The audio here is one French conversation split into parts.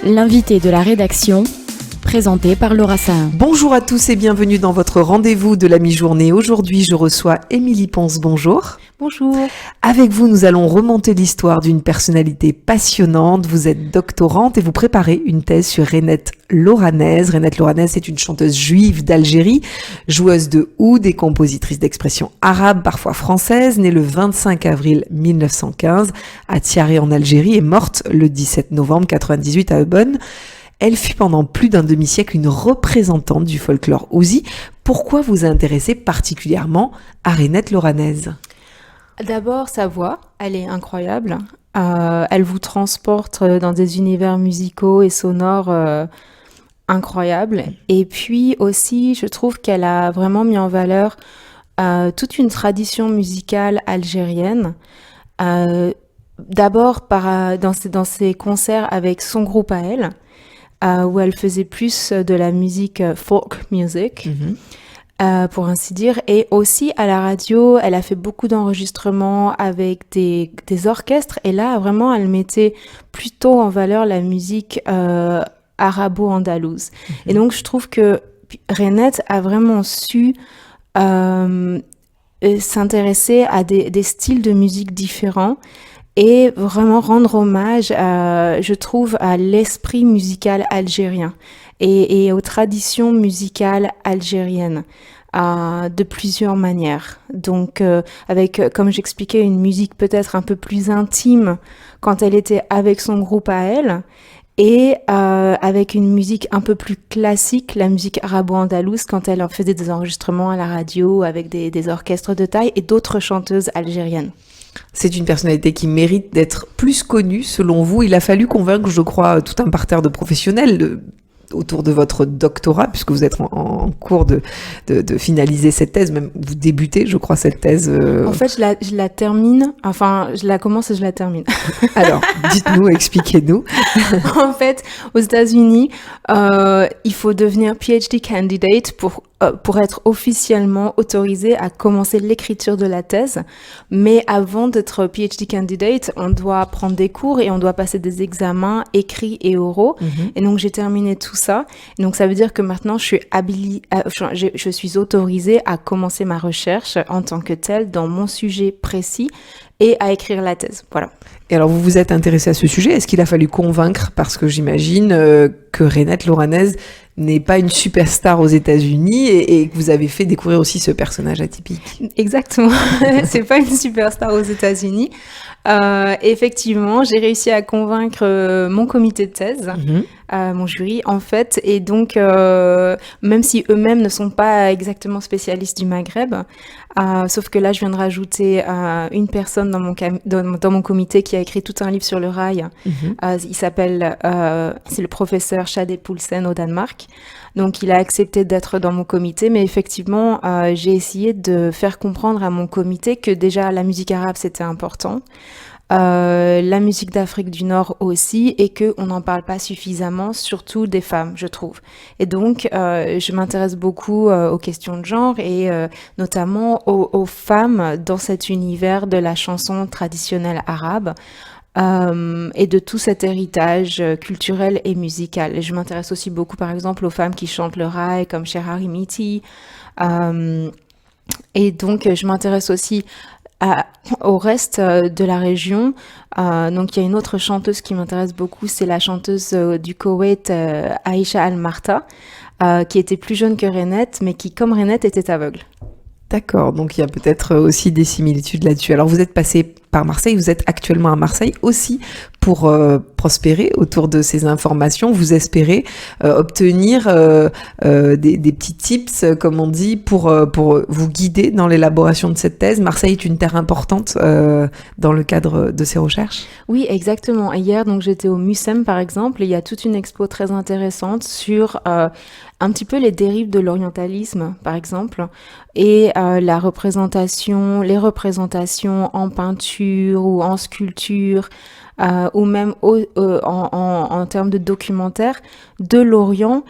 L'invité de la rédaction, présenté par Laura Sahin. Bonjour à tous et bienvenue dans votre rendez-vous de la mi-journée. Aujourd'hui, je reçois Émilie Ponce. Bonjour. Bonjour. Avec vous, nous allons remonter l'histoire d'une personnalité passionnante. Vous êtes doctorante et vous préparez une thèse sur Renet Loranez. Renet Loranez est une chanteuse juive d'Algérie, joueuse de oud et compositrice d'expression arabe, parfois française, née le 25 avril 1915 à Tiaré en Algérie et morte le 17 novembre 1998 à Eubonne. Elle fut pendant plus d'un demi-siècle une représentante du folklore ouzi. Pourquoi vous intéressez particulièrement à Renet Loranez ? D'abord, sa voix, elle est incroyable. Elle vous transporte dans des univers musicaux et sonores incroyables. Et puis aussi, je trouve qu'elle a vraiment mis en valeur toute une tradition musicale algérienne. D'abord, dans ses concerts avec son groupe à elle, où elle faisait plus de la musique folk music. Pour ainsi dire, et aussi à la radio, elle a fait beaucoup d'enregistrements avec des orchestres, et là, vraiment, elle mettait plutôt en valeur la musique arabo-andalouse. Et donc, je trouve que Renet a vraiment su s'intéresser à des styles de musique différents, et vraiment rendre hommage, je trouve, à l'esprit musical algérien et aux traditions musicales algériennes de plusieurs manières. Donc, avec, comme j'expliquais, une musique peut-être un peu plus intime quand elle était avec son groupe à elle, et avec une musique un peu plus classique, la musique arabo-andalouse, quand elle en faisait des enregistrements à la radio avec des orchestres de taille et d'autres chanteuses algériennes. C'est une personnalité qui mérite d'être plus connue, selon vous. Il a fallu convaincre, je crois, tout un parterre de professionnels autour de votre doctorat, puisque vous êtes en cours de finaliser cette thèse, même vous débutez, je crois, cette thèse. En fait, je la termine, enfin, je la commence et je la termine. Alors, dites-nous, expliquez-nous. En fait, aux États-Unis, il faut devenir PhD candidate pour être officiellement autorisé à commencer l'écriture de la thèse. Mais avant d'être PhD candidate, on doit prendre des cours et on doit passer des examens écrits et oraux. Et donc, j'ai terminé tout ça. Et donc, ça veut dire que maintenant, je suis autorisée à commencer ma recherche en tant que telle dans mon sujet précis et à écrire la thèse. Voilà. Et alors, vous vous êtes intéressé à ce sujet. Est-ce qu'il a fallu convaincre, parce que j'imagine que Renet Loranez n'est pas une superstar aux États-Unis et que vous avez fait découvrir aussi ce personnage atypique. Exactement. C'est pas une superstar aux États-Unis. Effectivement, j'ai réussi à convaincre mon comité de thèse, mon jury, en fait. Et donc, même si eux-mêmes ne sont pas exactement spécialistes du Maghreb, sauf que là, je viens de rajouter une personne dans mon comité qui a écrit tout un livre sur le rail. Il s'appelle, c'est le professeur Shade Poulsen au Danemark. Donc, il a accepté d'être dans mon comité, mais effectivement, j'ai essayé de faire comprendre à mon comité que déjà la musique arabe, c'était important. La musique d'Afrique du Nord aussi, et qu'on n'en parle pas suffisamment, surtout des femmes, je trouve. Et donc, je m'intéresse beaucoup aux questions de genre et notamment aux femmes dans cet univers de la chanson traditionnelle arabe. Et de tout cet héritage culturel et musical. Et je m'intéresse aussi beaucoup, par exemple, aux femmes qui chantent le raï, comme Cher Harimiti. Et donc, je m'intéresse aussi au reste de la région. Donc, il y a une autre chanteuse qui m'intéresse beaucoup, c'est la chanteuse du Koweït, Aïcha Al-Marta, qui était plus jeune que Renet, mais qui, comme Renet, était aveugle. D'accord, donc il y a peut-être aussi des similitudes là-dessus. Alors vous êtes passé par Marseille, vous êtes actuellement à Marseille aussi pour prospérer autour de ces informations. Vous espérez obtenir des petits tips, comme on dit, pour vous guider dans l'élaboration de cette thèse. Marseille est une terre importante dans le cadre de ces recherches. Oui, exactement. Hier, donc j'étais au Mucem, par exemple, et il y a toute une expo très intéressante sur un petit peu les dérives de l'orientalisme, par exemple, et les représentations en peinture ou en sculpture, ou même en termes de documentaire de l'Orient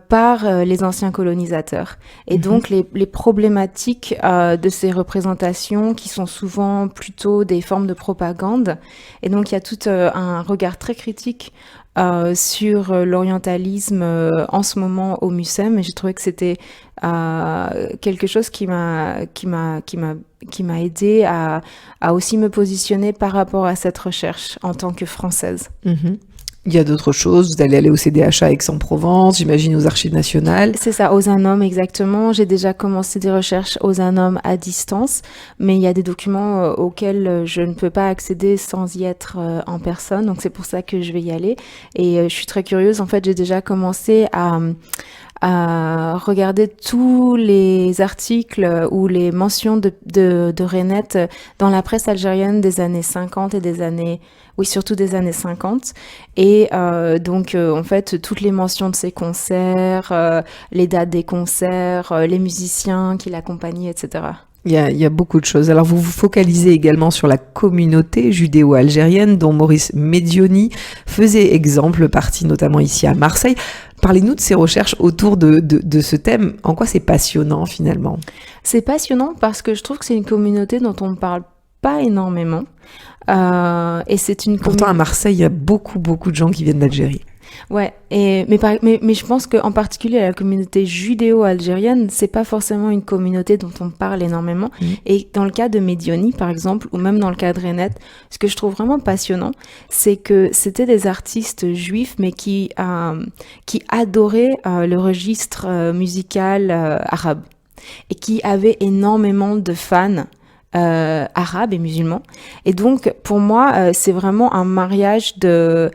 par les anciens colonisateurs. Et donc les problématiques de ces représentations qui sont souvent plutôt des formes de propagande. Et donc il y a tout un regard très critique sur l'orientalisme en ce moment au MUSEM, et j'ai trouvé que c'était quelque chose qui m'a aidé à aussi me positionner par rapport à cette recherche en tant que Française. Il y a d'autres choses, vous allez aller au CDHA Aix-en-Provence, j'imagine aux Archives nationales. C'est ça, aux ANOM, exactement. J'ai déjà commencé des recherches aux ANOM à distance, mais il y a des documents auxquels je ne peux pas accéder sans y être en personne, donc c'est pour ça que je vais y aller. Et je suis très curieuse, en fait, j'ai déjà commencé à regarder tous les articles ou les mentions de Renet dans la presse algérienne des années 50 et surtout des années 50. Et donc, en fait, toutes les mentions de ses concerts, les dates des concerts, les musiciens qui l'accompagnaient, etc. Il y a beaucoup de choses. Alors, vous vous focalisez également sur la communauté judéo-algérienne dont Maurice Medioni faisait exemple, parti notamment ici à Marseille. Parlez-nous de ces recherches autour de ce thème. En quoi c'est passionnant, finalement? C'est passionnant parce que je trouve que c'est une communauté dont on ne parle pas énormément. Et c'est une Pourtant, à Marseille, il y a beaucoup de gens qui viennent d'Algérie. Ouais, mais je pense qu'en particulier la communauté judéo-algérienne, c'est pas forcément une communauté dont on parle énormément. Et dans le cas de Medioni, par exemple, ou même dans le cas de Renet, ce que je trouve vraiment passionnant, c'est que c'était des artistes juifs, mais qui adoraient le registre musical arabe et qui avaient énormément de fans arabes et musulmans. Et donc, pour moi, c'est vraiment un mariage de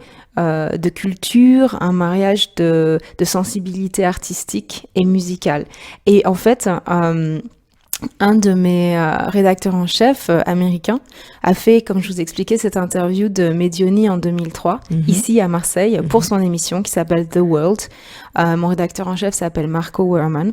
culture, un mariage de sensibilité artistique et musicale. Et en fait, un de mes rédacteurs en chef américains a fait, comme je vous expliquais, cette interview de Medioni en 2003, ici à Marseille, pour son émission qui s'appelle The World. Mon rédacteur en chef s'appelle Marco Werman.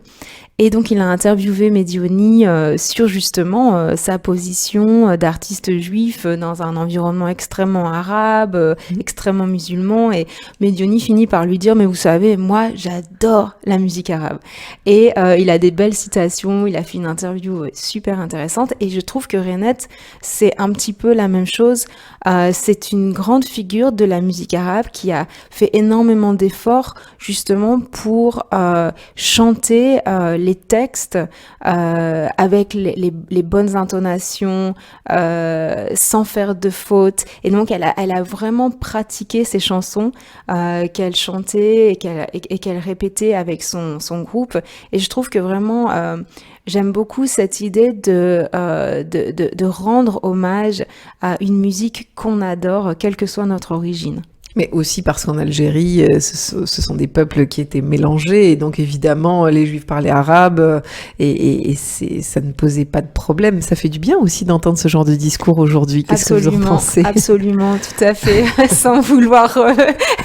Et donc, il a interviewé Medioni sur justement sa position d'artiste juif dans un environnement extrêmement arabe, extrêmement musulman. Et Medioni finit par lui dire « Mais vous savez, moi, j'adore la musique arabe. » Et il a des belles citations, il a fait une interview super intéressante. Et je trouve que Renet, c'est un petit peu la même chose. C'est une grande figure de la musique arabe qui a fait énormément d'efforts justement pour chanter les textes avec les bonnes intonations, sans faire de fautes. Et donc, elle a vraiment pratiqué ces chansons qu'elle chantait et qu'elle répétait avec son groupe. Et je trouve que vraiment, j'aime beaucoup cette idée de rendre hommage à une musique qu'on adore, quelle que soit notre origine. Mais aussi parce qu'en Algérie, ce sont des peuples qui étaient mélangés, et donc évidemment les Juifs parlaient arabe, et ça ne posait pas de problème. Ça fait du bien aussi d'entendre ce genre de discours aujourd'hui. Qu'est-ce que vous en pensez ? Absolument, tout à fait, sans vouloir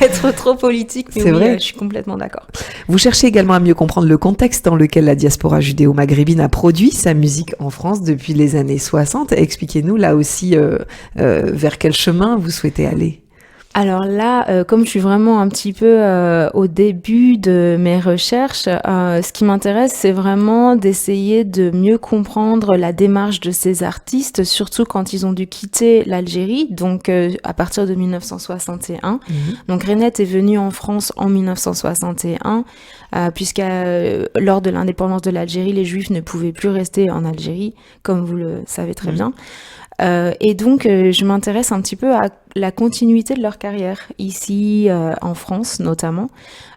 être trop politique, mais c'est oui, vrai. Je suis complètement d'accord. Vous cherchez également à mieux comprendre le contexte dans lequel la diaspora judéo-maghrébine a produit sa musique en France depuis les années 60. Expliquez-nous là aussi vers quel chemin vous souhaitez aller. Alors là, comme je suis vraiment un petit peu au début de mes recherches, ce qui m'intéresse, c'est vraiment d'essayer de mieux comprendre la démarche de ces artistes, surtout quand ils ont dû quitter l'Algérie, donc à partir de 1961. Donc Renet est venu en France en 1961, puisque lors de l'indépendance de l'Algérie, les Juifs ne pouvaient plus rester en Algérie, comme vous le savez très bien. Et donc, je m'intéresse un petit peu à la continuité de leur carrière, ici en France notamment.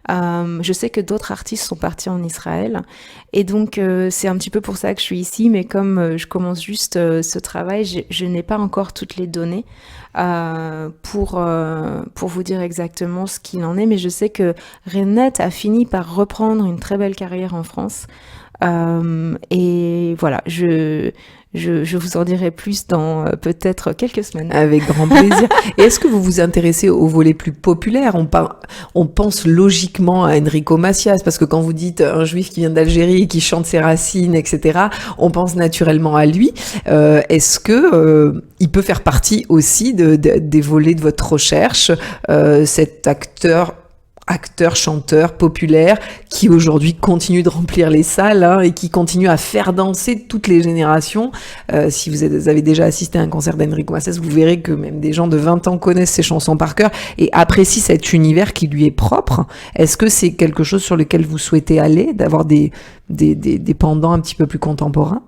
Je sais que d'autres artistes sont partis en Israël, et donc c'est un petit peu pour ça que je suis ici, mais comme je commence juste ce travail, je n'ai pas encore toutes les données pour vous dire exactement ce qu'il en est, mais je sais que Renet a fini par reprendre une très belle carrière en France. Et voilà, je vous en dirai plus dans peut-être quelques semaines. Avec grand plaisir. Et est-ce que vous vous intéressez au volet plus populaire ? On pense logiquement à Enrico Macias, parce que quand vous dites un juif qui vient d'Algérie, qui chante ses racines, etc., on pense naturellement à lui. Est-ce que il peut faire partie aussi des volets de votre recherche, cet acteur, chanteur populaire qui aujourd'hui continue de remplir les salles et qui continue à faire danser toutes les générations. Si vous avez déjà assisté à un concert d'Enrico Macias, vous verrez que même des gens de 20 ans connaissent ses chansons par cœur et apprécient cet univers qui lui est propre. Est-ce que c'est quelque chose sur lequel vous souhaitez aller, d'avoir des pendants un petit peu plus contemporains?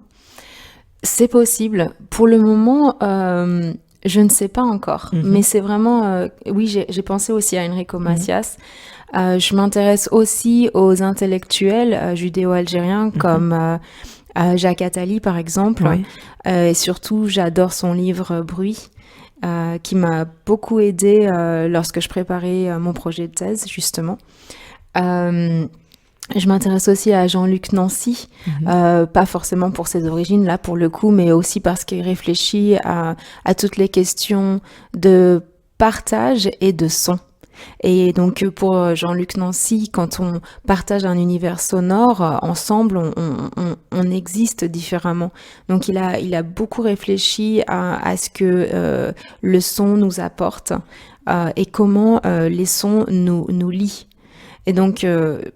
C'est possible. Pour le moment, je ne sais pas encore. Mais c'est vraiment... oui, j'ai pensé aussi à Enrico Macias. Je m'intéresse aussi aux intellectuels judéo-algériens comme Jacques Attali, par exemple. Oui. Et surtout, j'adore son livre « Bruit ». Qui m'a beaucoup aidée lorsque je préparais mon projet de thèse, justement. Je m'intéresse aussi à Jean-Luc Nancy, pas forcément pour ses origines, là, pour le coup, mais aussi parce qu'il réfléchit à toutes les questions de partage et de son. Et donc, pour Jean-Luc Nancy, quand on partage un univers sonore, ensemble, on existe différemment. Donc, il a beaucoup réfléchi à ce que le son nous apporte et comment les sons nous lient. Et donc,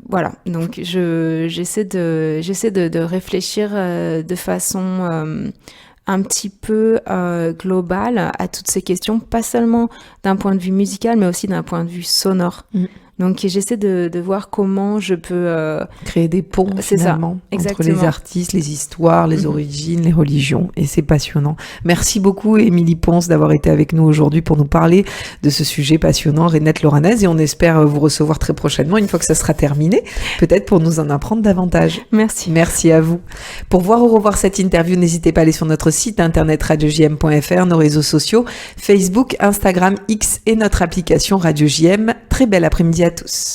voilà. Donc, j'essaie de réfléchir de façon un petit peu globale à toutes ces questions, pas seulement d'un point de vue musical, mais aussi d'un point de vue sonore. Donc, j'essaie de voir comment je peux... créer des ponts, finalement, entre les artistes, les histoires, les origines, les religions. Et c'est passionnant. Merci beaucoup, Émilie Ponce, d'avoir été avec nous aujourd'hui pour nous parler de ce sujet passionnant, Rainette Loranèse. Et on espère vous recevoir très prochainement, une fois que ça sera terminé, peut-être pour nous en apprendre davantage. Merci. Merci à vous. Pour voir ou revoir cette interview, n'hésitez pas à aller sur notre site internet radiojm.fr, nos réseaux sociaux, Facebook, Instagram, X et notre application Radio JM. Très bel après-midi à tous.